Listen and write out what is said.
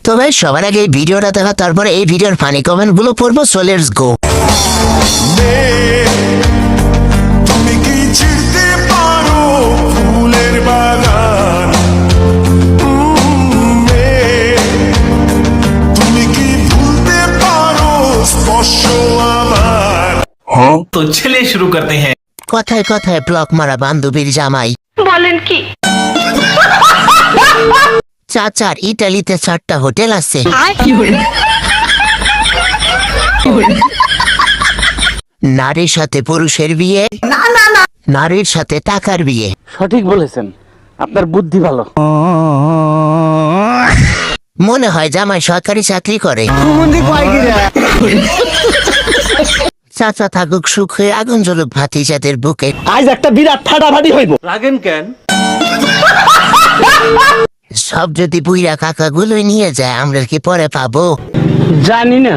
তো ভাই সবার আগে এই ভিডিওটা দেখা, তারপরে এই ভিডিওর ফানি কমেন্ট গুলো পড়বো। So let's go. তুমি কি চিনতে পারো ফুলের বাগান? তুমি কি ভুলতে পারো স্পর্শ আমার? तो चलिए शुरू करते हैं। কথায় কথায় ব্লক মারা বান্ধবীর জামাই বলেন কি? চাচার ইটালিতে 4টা হোটেল আছে। নারীর সাথে পুরুষের বিয়ে, নারীর সাথে টাকার বিয়ে। সঠিক বলেছেন, আপনার বুদ্ধি ভালো। মনে হয় জামাই সরকারি চাকরি করে। চাচা থাকুক সুখ হয়ে, আগুন জ্বলুক ভাতিজাদের বুকে। আজ একটা বিরাট ফাটাফাটি হইব। রাগেন কেন? সব যদি বুইরা কাকা গুলোই নিয়ে যায়, আমরা কি পরে পাবো? জানি না।